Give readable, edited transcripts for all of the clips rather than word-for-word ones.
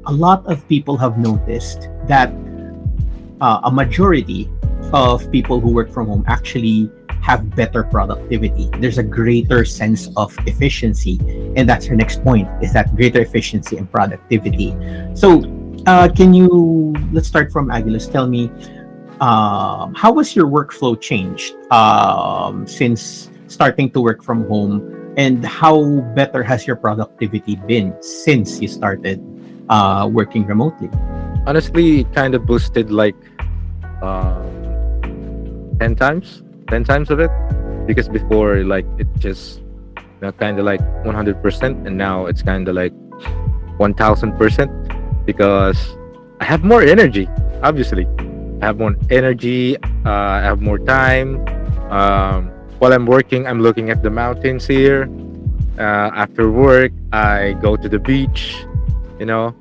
a lot of people have noticed that a majority of people who work from home actually have better productivity. There's a greater sense of efficiency, and that's our next point: is that greater efficiency and productivity. So, can you let's start from Aguilas. Tell me, how was your workflow changed since starting to work from home, and how better has your productivity been since you started working remotely? Honestly, it kind of boosted like um 10 times, 10 times of it, because before like it just kind of like 100%, and now it's kind of like 1000%, because I have more energy. Obviously, I have more energy. I have more time. While I'm working, I'm looking at the mountains here. After work, I go to the beach. You know,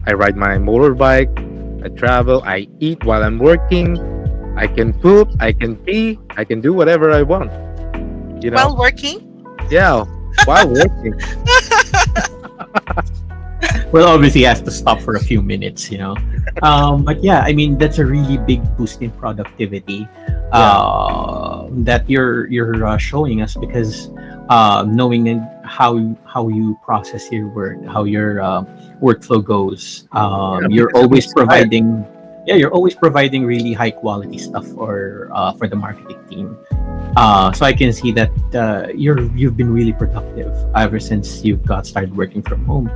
I ride my motorbike. I travel. I eat while I'm working. I can poop. I can pee. I can do whatever I want. You know, While working? yeah, while working. Well, obviously, he has to stop for a few minutes, you know. But yeah, I mean, that's a really big boost in productivity Yeah, that you're showing us, because knowing how you process your work, how your workflow goes, yeah, you're because I'm always inspired. providing. Yeah, you're always providing really high quality stuff for the marketing team. So I can see that you've been really productive ever since you've got started working from home.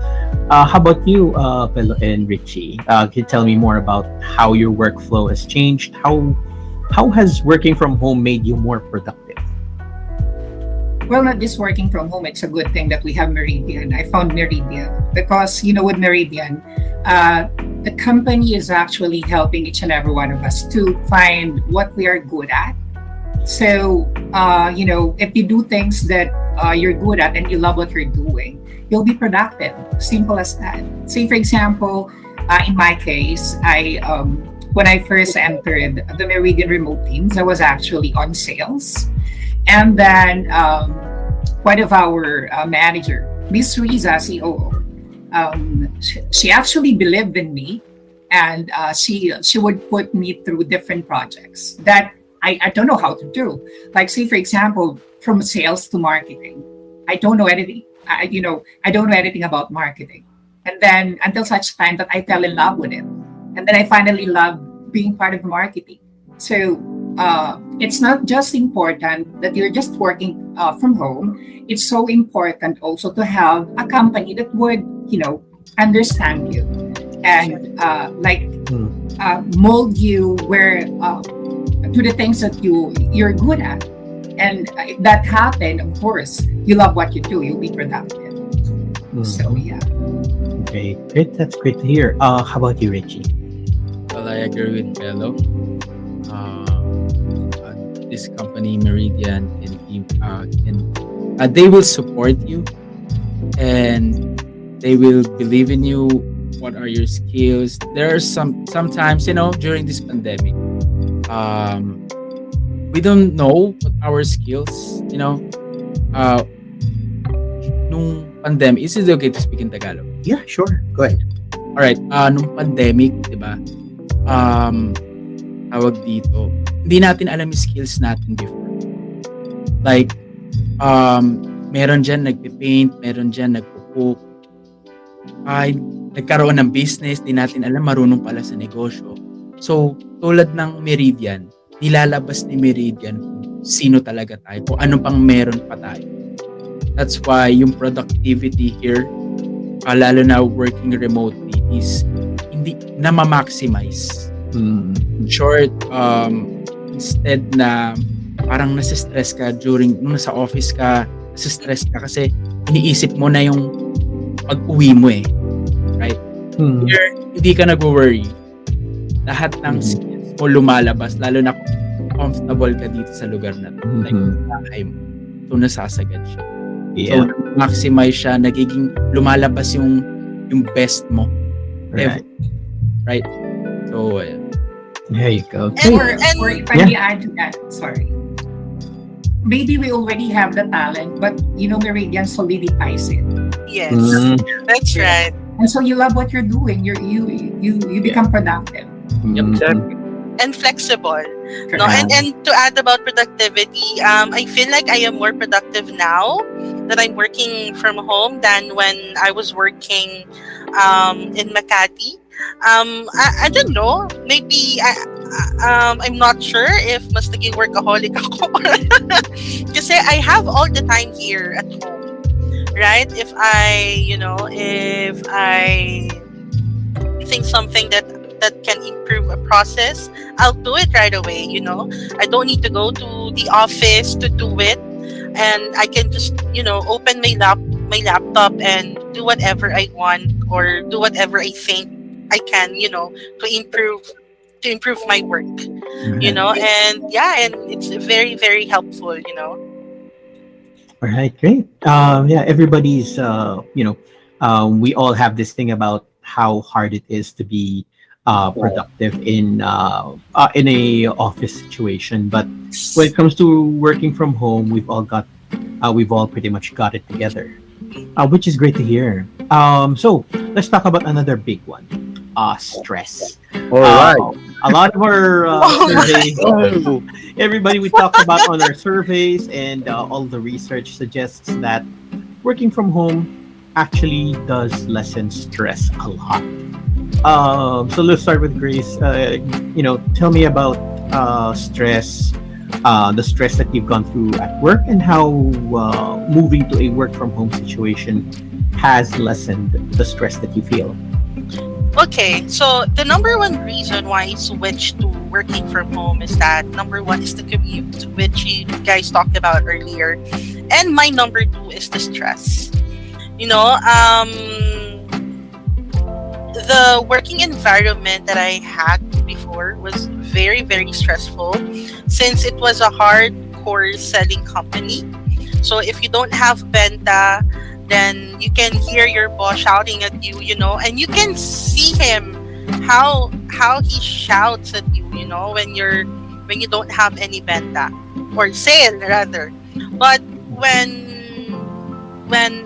How about you, Pelo and Richie? Can you tell me more about how your workflow has changed? How has working from home made you more productive? Well, not just working from home, it's a good thing that we have Meridian. I found Meridian because, with Meridian, the company is actually helping each and every one of us to find what we are good at. So, if you do things that you're good at and you love what you're doing, you'll be productive. Simple as that. Say, for example, in my case, when I first entered the Meridian remote teams, I was actually on sales. And then one of our manager, Miss Riza, COO, she actually believed in me, and she would put me through different projects that I don't know how to do. Like, say for example, from sales to marketing, I don't know anything. I don't know anything about marketing. And then until such time that I fell in love with it, and then I finally loved being part of marketing. So it's not just important that you're just working from home. It's so important also to have a company that would, understand you and Mm. mold you where to the things that you're good at. And if that happened, of course, you love what you do. You'll be productive. So Mhm. yeah. Okay, great. That's great to hear. How about you, Richie? Well, I agree with Bello. This company, Meridian, they will support you, and they will believe in you. What are your skills? There are sometimes, during this pandemic, um, we don't know what our skills. Uh, nung pandemic, is it okay to speak in Tagalog? Yeah, sure. Go ahead. Alright, nung pandemic, 'di ba? Um, tawag dito, hindi natin alam yung skills natin before. Like, meron diyan nagpe-paint, meron diyan nagco-cook. Ay, nagkaroon ng business, di natin alam marunong pala sa negosyo. So, tulad ng Meridian, nilalabas ni Meridian kung sino talaga tayo, kung ano pang meron pa tayo. That's why yung productivity here, lalo na working remotely, is hindi na ma-maximize. Mm. In short, instead na parang nasa-stress ka nung nasa office ka, nasa-stress ka kasi iniisip mo na yung pag-uwi mo eh. Right? Mm. Here, hindi ka nag-worry. Lahat ng Mhm. skills mo lumalabas, lalo na kung comfortable ka dito sa lugar na to. Like, Mhm. bahay mo. So, nasasagad siya. Yeah. So, maximize siya, nagiging lumalabas yung best mo. Right. Right? So, There you go. And Or, Great. or if I may add to that, sorry. Maybe we already have the talent, but Meridian solidifies it. yes, Mm. that's Yeah. right. And so you love what you're doing. You become productive. Yep, Mhm. exactly. and flexible. No, Correct. and to add about productivity, I feel like I am more productive now that I'm working from home than when I was working in Makati. I don't know. Maybe I'm not sure if mas naging workaholic ako. Kasi I have all the time here at home, right? If I think something that can improve a process, I'll do it right away. I don't need to go to the office to do it, and I can just open my laptop and do whatever I want or do whatever I think I can, to improve my work, Right. and yeah, and it's very very helpful. All right, great. Yeah, everybody's, we all have this thing about how hard it is to be productive in a office situation. But when it comes to working from home, we've all pretty much got it together, which is great to hear. So let's talk about another big one, stress. All right. A lot of our Oh my. surveys, Oh, everybody we talk about on our surveys and all the research suggests that working from home actually does lessen stress a lot. So let's start with Grace. Tell me about stress, the stress that you've gone through at work, and how moving to a work from home situation has lessened the stress that you feel. Okay, so the number one reason why I switched to working from home is that number one is the commute, which you guys talked about earlier, and my number two is the stress. You know, the working environment that I had before was very, very stressful since it was a hardcore selling company. So if you don't have Benta, then you can hear your boss shouting at you, and you can see him how he shouts at you, when you don't have any Benta or sale rather. But when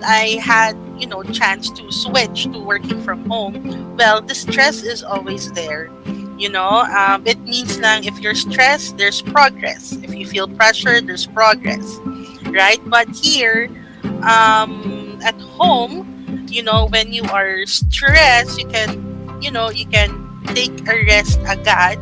I had chance to switch to working from home, well, the stress is always there. It means lang if you're stressed, there's progress. If you feel pressure, there's progress, right? But here, at home, when you are stressed, you can take a rest agad.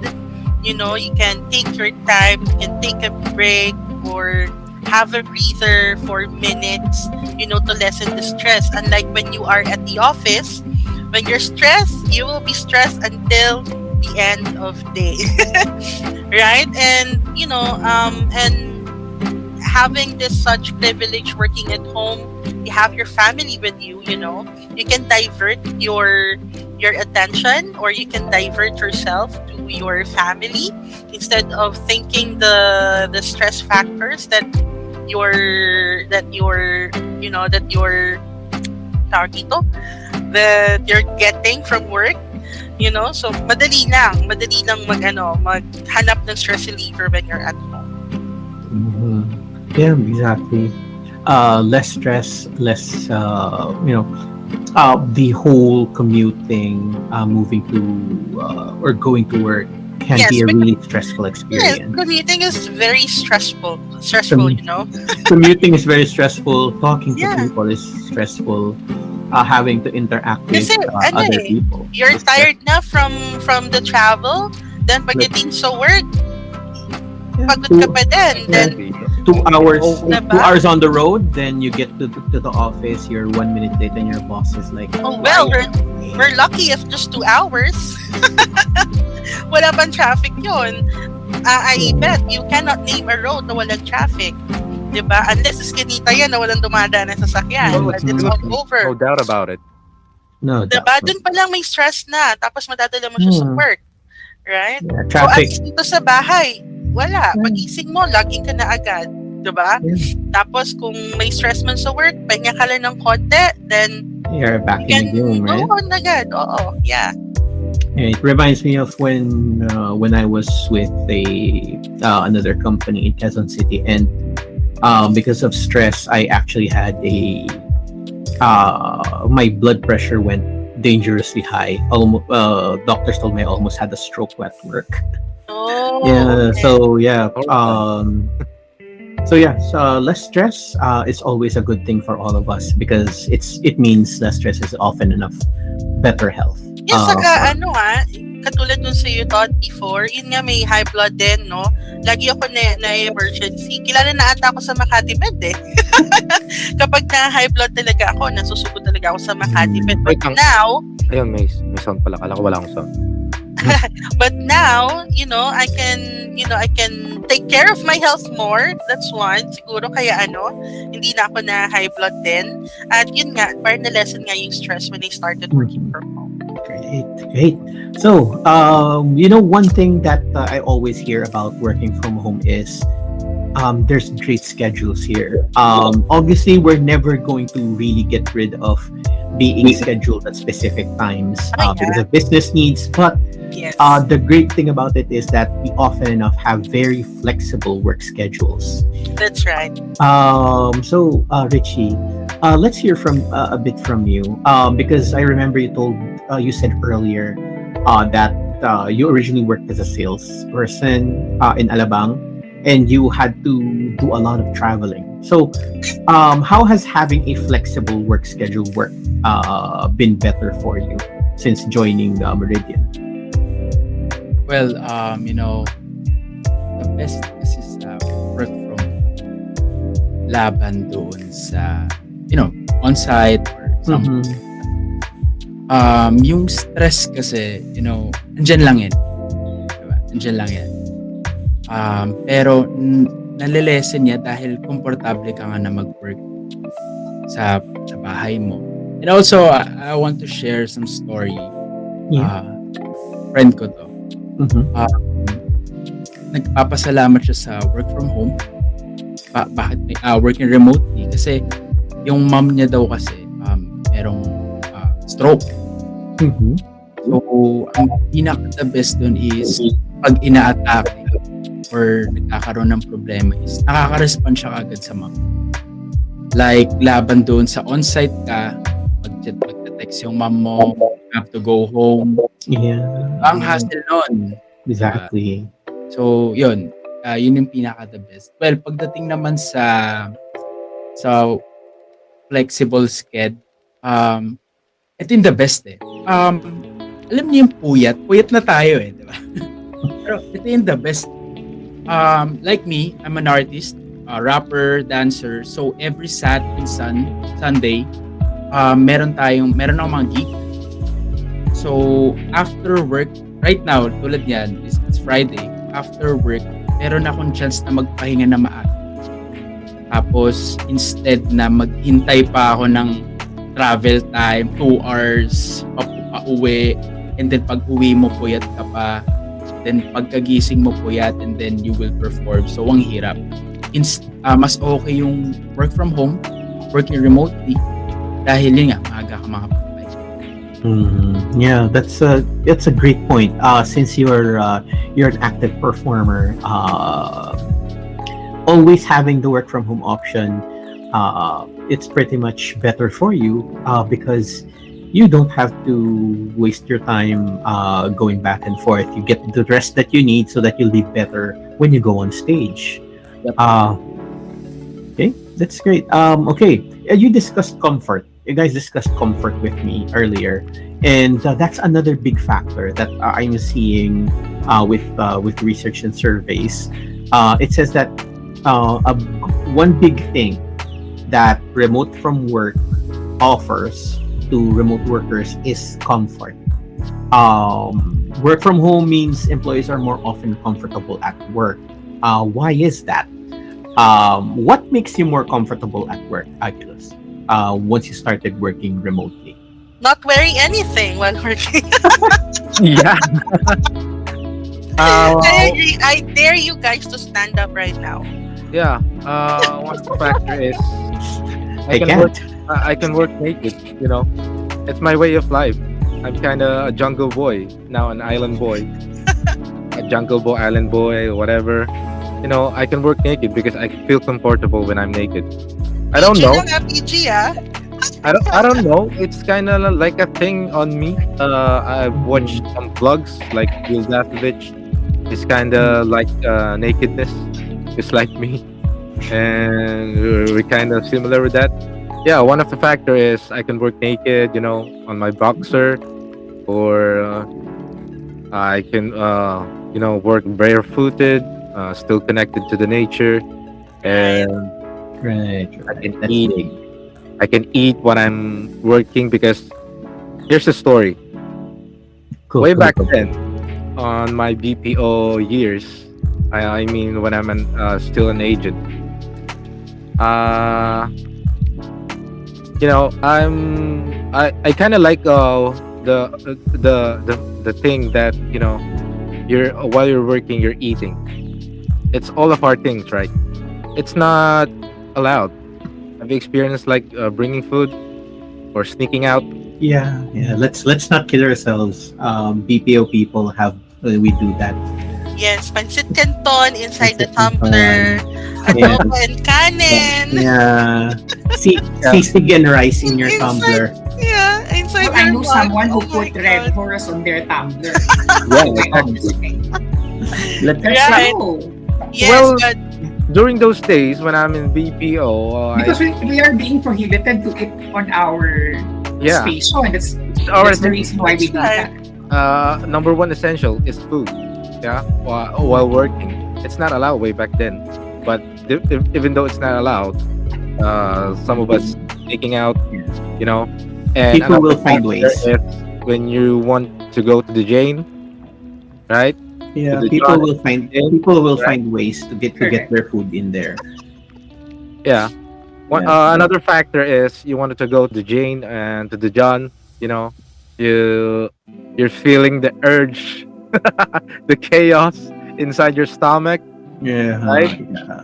You can take your time, you can take a break or have a breather for minutes, to lessen the stress. Unlike when you are at the office, when you're stressed, you will be stressed until the end of day. Right? And having this such privilege working at home, you have your family with you can divert your attention, or you can divert yourself to your family instead of thinking the stress factors that you're tawag dito, that you're getting from work. So madali lang maghanap ng stress reliever when you're at home. Mhm. Yeah, exactly. Less stress, less, the whole commute thing, moving to or going to work can Yes, be a because really stressful yes, experience. commuting is very stressful. Com- Commuting is very stressful. Talking to Yeah. people is stressful. Having to interact with Kasi other people you're is tired na from the travel, then Like, pagdating sa work, yeah, pagod ka pa din. Then, exactly. 2 hours, Diba? 2 hours on the road. Then you get to the office. You're 1 minute late, and your boss is like, oh well, we're lucky if just 2 hours. Wala bang traffic yun. I bet you cannot name a road na walang traffic. Diba? Unless iskinita yan na walang dumadaan na sasakyan. Oh, But it's it's all no over. doubt about it. no doubt. Diba? Doon pa lang may stress na. Tapos madadala mo siya sa Hmm. work. Right? Yeah, So, at traffic. dito sa bahay, wala. Pagising mo, laging ka na agad. Diba? Yeah. Tapos, kung may stress man sa work, pahinga ka lang ng konti, then You're back you can in the game, go right? on agad. Oo, yeah. Yeah, it reminds me of when I was with another company in Quezon City, and because of stress, I actually had my blood pressure went dangerously high. Doctors told me I almost had a stroke at work. Oh, Yeah. okay. So yeah. Horrifying. So less stress is always a good thing for all of us because it means less stress is often enough better health. Yes, For saka ano katulad dun sa you thought before, yun nga may high blood din, no? Lagi ako na emergency. Kilala na ata ako sa Makati Med eh. Kapag na high blood talaga ako, nasusugod talaga ako sa Makati Med. But Wait lang. now, Ayun, may sound pala. Kala ko wala akong sound. but now, I can take care of my health more. That's one. Siguro kaya hindi na ako na high blood din. At yun nga, parang na-lesson nga yung stress when I started working from home. Great. So, one thing that I always hear about working from home is there's great schedules here. Obviously, we're never going to really get rid of being scheduled at specific times because of business needs. But Yes. the great thing about it is that we often enough have very flexible work schedules. That's right. So, Richie, let's hear from a bit from you because I remember you said earlier that you originally worked as a salesperson in Alabang and you had to do a lot of traveling. So, how has having a flexible work schedule been better for you since joining Meridian? Well, the best kasi sa work from laban doon sa, on-site or something. Yung stress kasi, andyan lang yan. Diba? Andyan lang yan. Pero nalilesen niya dahil komportable ka nga na mag-work sa bahay mo. And also, I want to share some story. Yeah. Friend ko to. Mhm. Nagpapasalamat siya sa work from home. Bakit may working remotely? Kasi yung mom niya daw kasi merong stroke. Mhm. So, ang pinaka-the best dun is pag ina-attack or nagkakaroon ng problema is nakaka-respond siya agad sa mom. Like, laban doon sa on-site ka, magte-text yung mom mo, have to go home. Yeah. Ang hassle nun. Exactly. So, yun. Yun yung pinaka-the best. Well, pagdating naman sa flexible sked, ito yung the best eh. Alam niyo yung puyat na tayo eh, di ba? Pero ito yung the best. Like me, I'm an artist, rapper, dancer. So, every Sunday, meron akong mga gig. So, after work, right now, tulad yan, it's Friday. After work, meron akong chance na magpahinga na maaga. Tapos, instead na maghintay pa ako ng travel time, 2 hours, pa-uwi, and then pag-uwi mo, puyat ka pa. Then, pagkagising mo, puyat, and then you will perform. So, ang hirap. Mas okay yung work from home, working remotely, dahil yun nga, maaga ka makapagpahinga. Yeah, that's a great point. Since you're an active performer, always having the work from home option, it's pretty much better for you because you don't have to waste your time going back and forth. You get the rest that you need so that you'll be better when you go on stage. Yep. Okay, that's great. Okay, you discussed comfort. You guys discussed comfort with me earlier, and that's another big factor that I'm seeing with research and surveys. It says that one big thing that remote from work offers to remote workers is comfort. Work from home means employees are more often comfortable at work. Why is that? What makes you more comfortable at work, Aguilas? Once you started working remotely? Not wearing anything while working. Yeah. I agree. I dare you guys to stand up right now. Yeah. One factor is I I can work naked. It's my way of life. I'm kind of a jungle boy now, an island boy, a jungle boy, island boy, whatever. I can work naked because I feel comfortable when I'm naked. I don't know. PG lang, PG ah. I don't know. It's kind of like a thing on me. I've watched Mm. some vlogs like Will Datovich. It's kind of like nakedness, just like me, and we're kind of similar with that. Yeah, one of the factor is I can work naked, on my boxer, or I can, work barefooted, still connected to the nature, Right. and Right, I right. can That's eat. big. I can eat when I'm working because here's the story. Cool, Way cool, back cool. then, on my BPO years, I mean when I'm still an agent, uh, I kind of like the thing that you're while you're working you're eating. It's all of our things, right? It's not allowed. Have you experienced like bringing food or sneaking out? Yeah, yeah. Let's not kid ourselves. BPO people have we do that. Yes, pancit canton inside It's the a tumbler, fun. Yeah, adobo and kanin yeah. Yeah, Sisig and rice in your inside, tumbler. yeah, Well, inside I your know mug. someone who Oh my put red god. horse on their tumbler yeah, in my office exactly. mate. Let That's Right. true. Yes, Well, but during those days when I'm in BPO, Because we are being prohibited to eat on our yeah, station. it's our That's the reason why we that's do right. that. number one essential is food. Yeah, while working, it's not allowed way back then. But even though it's not allowed, some of us sneaking out, you know. And people another will find factor ways. is when you want to go to the Jane, right? To Yeah, the John Jane, people will right? find ways to get Correct. their food in there. Yeah. Yeah. Another factor is you wanted to go to the Jane and to the John. You know, you you're feeling the urge, the chaos inside your stomach, right? Yeah, yeah.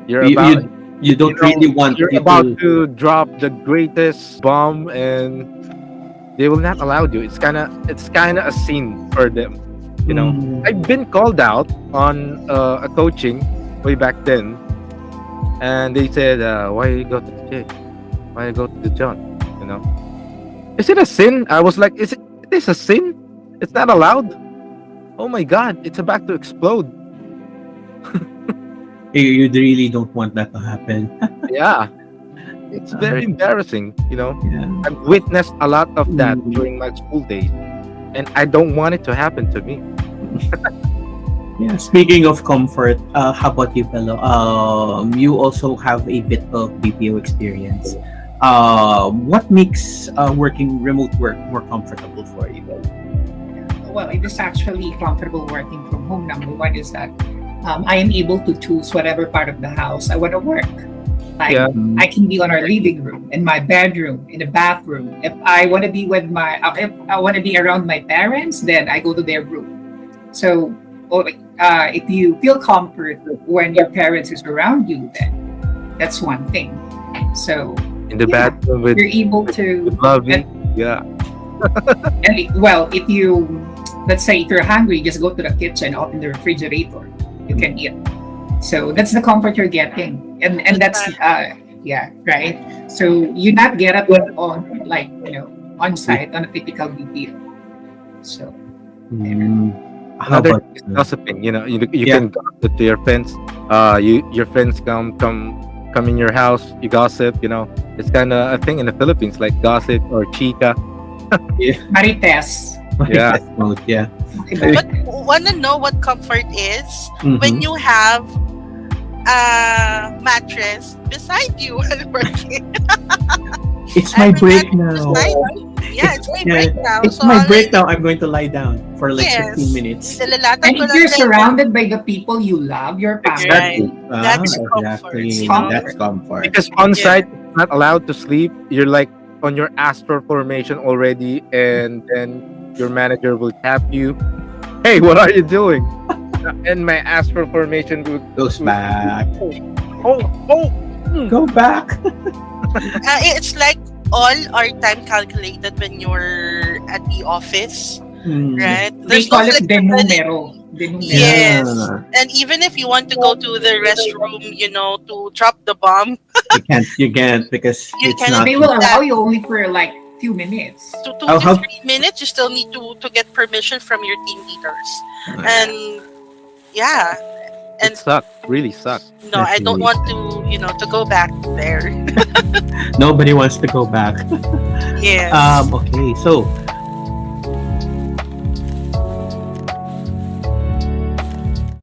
You're You, about you you don't really want you're you about to. to drop the greatest bomb, and they will not allow you. It's kind of a scene for them. You know, Mm, I've been called out on a coaching way back then, and they said, "Why you go to the J? Why you go to the John?" You know, is it a sin? I was like, "Is it? It is a sin? It's not allowed." Oh my God! It's about to explode. you really don't want that to happen. Yeah, it's Uh, very embarrassing. You know, yeah. I've witnessed a lot of that Mm, during my school days, and I don't want it to happen to me. yeah. Speaking of comfort, how about you, fellow? You also have a bit of BPO experience. What makes working remote work more comfortable for you? Well, it is actually comfortable working from home. Number one is that I am able to choose whatever part of the house I want to work. Like Yeah, Mm, I can be on our living room, in my bedroom, in the bathroom. If I want to be with if I want to be around my parents, then I go to their room. So, if you feel comfort when your parents is around you, then that's one thing. So, in the yeah, bathroom with you're able with to. Lovey. Yeah, Well, if you, let's say, if you're hungry, just go to the kitchen, open the refrigerator, you can eat. So that's the comfort you're getting, and That's that's right. yeah, right. So you not get up on, like, on site on a typical BPO. So there. mm, how another about thing is you? gossiping. You Yeah. can gossip to your friends. Your friends come in your house. You gossip. It's kind of a thing in the Philippines, like gossip or chica. Yeah. Marites, Yeah, Test mode. Yeah. diba? But wanna know what comfort is when Mm-hmm. you have a mattress beside you while working. It's I my have a break mattress now. beside me. Yeah, it's my Yeah, break now. it's So my all I break now. I'm going to lie down for like 15 yes, minutes. nilalatag And ko if lang you're din yung surrounded by the people you love, your right. exactly. family, That's comfort, it's Exactly. you know? That's comfort. comfort. Because on Yeah. site it's not allowed to sleep. You're like on your astral formation already, and then your manager will tap you. Hey, what are you doing? And my astral formation Goes would back. oh, oh, oh. Go back. It's like all our time calculated when you're at the office, Mm, right? They There's no call it flexibility. denumero. Denumero. Yes. yeah. And even if you want to go to the restroom, to drop the bomb. You can't because You it's cannot not. They will allow you only for like few minutes. To two Oh, to how- 3 minutes, you still need to get permission from your team leaders. And yeah, It and sucked. Really sucked. no, I don't Definitely. want to, to go back there. Nobody wants to go back. Yes. Okay, so